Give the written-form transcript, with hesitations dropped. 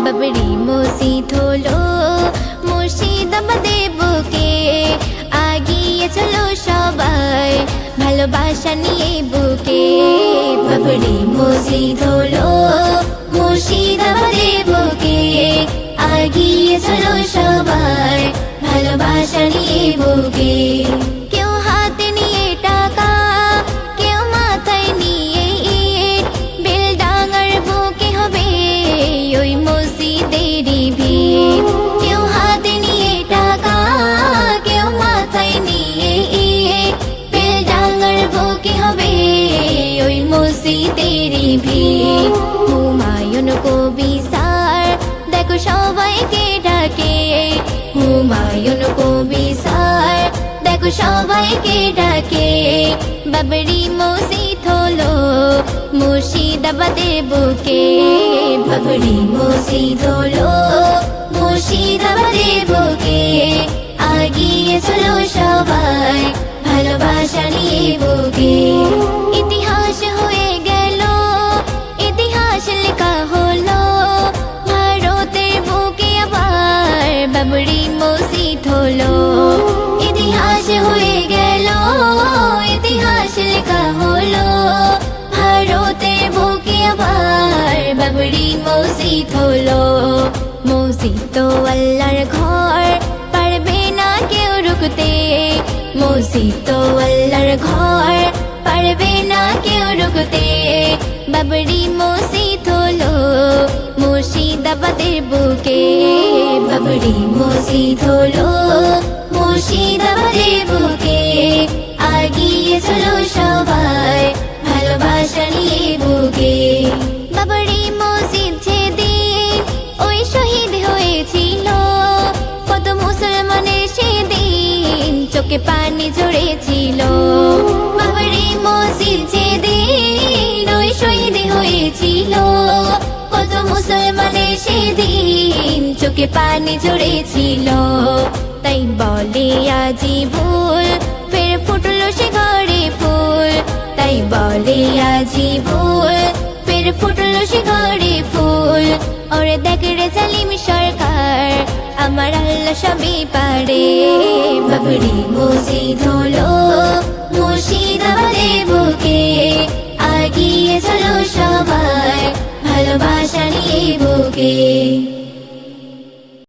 বাবরি মসজিদ হলো মুর্শিদাবাদের বুকে, আগিয়ে চলো সবাই ভালোবাসা নিয়ে বুকে। বাবরি মসজিদ হলো মুর্শিদাবাদের বুকে, আগিয়ে চলো সবাই ভালোবাসা নিয়ে বুকে। কেউ হাতে নিয়ে টাকা, কেউ মাথায় নিয়ে ইট, বেলডাঙার বুকে হবে ওই মসজিদেরই ভিড়। কেউ হাতে নিয়ে টাকা, কেউ মাথায় নিয়ে ইট, বেলডাঙার বুকে হবে ওই মসজিদেরই ভিড়। হুমায়ুন কবি স্যার দেখো সবাইকে ডাকে, হুমায়ুন কবি স্যার দেখো সবাইকে ডাকে। বাবরি মসজিদ হলো মুর্শিদাবাদের বুকে, বাবরি মসজিদ হলো মুর্শিদাবাদের বুকে, আগিয়ে চলো সবাই ভালোবাসা নিয়ে বুকে। ইতিহাস হয়ে গেল, ইতিহাস লেখা হলো ভারতের বুকে আবার বাবরি মসজিদ হলো। ইতিহাস হয়ে গেল, ইতিহাস লেখা হলো ভারতের বুকে আবার বাবরি মসজিদ হলো। মসজিদ তো আল্লাহর ঘর, পারবে না কেউ রুখতে, মসজিদ তো আল্লাহর ঘর, পারবে না কেউ রুখতে। বাবরি মসজিদ হলো মুর্শিদাবাদের বুকে, বাবরি মসজিদ হলো মুর্শিদাবাদের বুকে, আগিয়ে চলো সবাই ভালোবাসা নিয়ে বুকে। বাবরি মসজিদ যেদিন ওই শহীদ হয়েছিল, কত মুসলমানের সেদিন চোখে পানি ঝরেছিল। বাবরি মসজিদ যেদিন ওই শহীদ হয়েছিল, কত মুসলমানের সেদিন চোখে পানি ঝরেছিল। তাই বলে আজি ভুল, ফের ফুটলো সে ঘরে ফুল, তাই বলে আজি ভুল, ফের ফুটলো সে ঘরে ফুল। ওরে দেখ রে জালিম সরকার, আমার আল্লাহ সবই পারে। বাবরি মসজিদ হলো মুর্শিদাবাদের বুকে, আগিয়ে চলো সবাই ভালোবাসা নিয়ে বুকে।